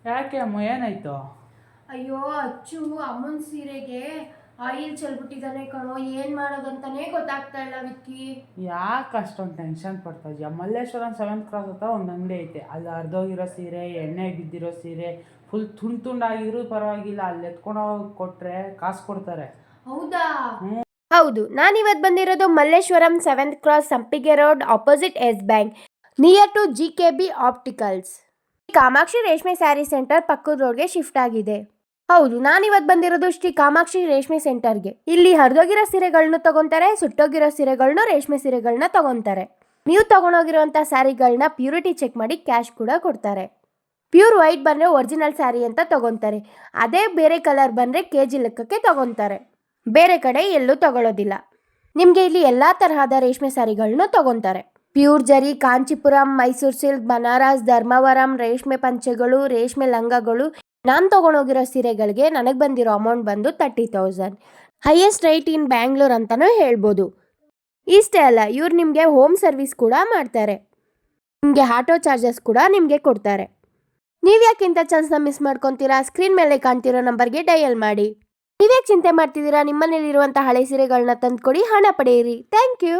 ಯಾಕೆ ಅಮ್ಮ, ಏನಾಯ್ತು? ಅಯ್ಯೋ ಅಚ್ಚು ಅಮ್ಮನ ಸೀರೆಗೆ ಆಯಿಲ್ ಚೆಲ್ಬಿಟ್ಟಿದ್ದಾನೆ ಕಣೋ, ಏನ್ ಮಾಡೋದಂತಾನೆ ಗೊತ್ತಾಗ್ತಾ ಇಲ್ಲ ವಿಕ್ಕಿ. ಯಾಕೆ ಅಷ್ಟೊಂದು ಟೆನ್ಷನ್ ಪಡ್ತಾ ಇದೀಯ? ಮಲ್ಲೇಶ್ವರಂ 7th ಕ್ರಾಸ್ ಹತ್ರ ಒಂದು ಅಂಗಡಿ ಐತೆ, ಅಲ್ಲಿ ಅರ್ಧೋಗಿರೋ ಸೀರೆ, ಎಣ್ಣೆ ಬಿದ್ದಿರೋ ಸೀರೆ, ಫುಲ್ ತುಂಡಾಗಿರೋ ಪರವಾಗಿಲ್ಲ, ಅಲ್ಲಿ ಎತ್ಕೊಂಡೋಗಿ ಕೊಟ್ಟರೆ ಕಾಸು ಕೊಡ್ತಾರೆ. ಹೌದಾ? ಹೌದು, ನಾನಿವತ್ತು ಬಂದಿರೋದು Malleshwaram 7th cross, Sampige road, opposite Yes Bank, near to GKB opticals. Kamakshi Reshme sari centre ಪಕ್ಕದ ರೋಡ್ಗೆ ಶಿಫ್ಟ್ ಆಗಿದೆ. ಹೌದು, ನಾನಿವತ್ತು ಬಂದಿರೋದು ಶ್ರೀ ಕಾಮಾಕ್ಷಿ ರೇಷ್ಮೆ ಸೆಂಟರ್ಗೆ. ಇಲ್ಲಿ ಹರಿದೋಗಿರೋ ಸೀರೆಗಳನ್ನ ತಗೊಂತಾರೆ, ಸುಟ್ಟೋಗಿರೋ ಸೀರೆಗಳನ್ನ, ರೇಷ್ಮೆ ಸೀರೆಗಳನ್ನ ತಗೊಂತಾರೆ. ನೀವು ತಗೊಂಡೋಗಿರೋಂಥ ಸ್ಯಾರಿಗಳನ್ನ ಪ್ಯೂರಿಟಿ ಚೆಕ್ ಮಾಡಿ ಕ್ಯಾಶ್ ಕೂಡ ಕೊಡ್ತಾರೆ. ಪ್ಯೂರ್ ವೈಟ್ ಬಂದರೆ ಒರಿಜಿನಲ್ ಸ್ಯಾರಿ ಅಂತ ತಗೊಂತಾರೆ. ಅದೇ ಬೇರೆ ಕಲರ್ ಬಂದರೆ KG ಲೆಕ್ಕಕ್ಕೆ ತಗೊಂತಾರೆ. ಬೇರೆ ಕಡೆ ಎಲ್ಲೂ ತಗೊಳ್ಳೋದಿಲ್ಲ. ನಿಮಗೆ ಇಲ್ಲಿ ಎಲ್ಲ ತರಹದ ರೇಷ್ಮೆ ಸ್ಯಾರಿಗಳನ್ನ ತಗೊಂತಾರೆ. ಪ್ಯೂರ್ ಜರಿ, ಕಾಂಚಿಪುರಂ, ಮೈಸೂರು ಸಿಲ್ಕ್, ಬನಾರಸ್, ಧರ್ಮವರಂ, ರೇಷ್ಮೆ ಪಂಚೆಗಳು, ರೇಷ್ಮೆ ಲಂಗಗಳು. ನಾನು ತೊಗೊಂಡೋಗಿರೋ ಸೀರೆಗಳಿಗೆ ನನಗೆ ಬಂದಿರೋ ಅಮೌಂಟ್ ಬಂದು 30,000. ಹೈಯೆಸ್ಟ್ ರೇಟ್ ಇನ್ ಬ್ಯಾಂಗ್ಳೂರ್ ಅಂತಲೂ ಹೇಳ್ಬೋದು. ಇಷ್ಟೇ ಅಲ್ಲ, ಇವ್ರು ನಿಮಗೆ ಹೋಮ್ ಸರ್ವಿಸ್ ಕೂಡ ಮಾಡ್ತಾರೆ. ನಿಮಗೆ ಆಟೋ ಚಾರ್ಜಸ್ ಕೂಡ ನಿಮಗೆ ಕೊಡ್ತಾರೆ. ನೀವು ಯಾಕೆ ಇಂಥ ಚಾನ್ಸ್ನ ಮಿಸ್ ಮಾಡ್ಕೊತೀರಾ? ಸ್ಕ್ರೀನ್ ಮೇಲೆ ಕಾಣ್ತಿರೋ ನಂಬರ್ಗೆ ಡಯಲ್ ಮಾಡಿ. ನೀವ್ಯಾಕೆ ಚಿಂತೆ ಮಾಡ್ತಿದ್ದೀರಾ? ನಿಮ್ಮನೇಲಿರುವಂಥ ಹಳೆ ಸೀರೆಗಳನ್ನ ತಂದುಕೊಡಿ, ಹಣ ಪಡೆಯಿರಿ. Thank you.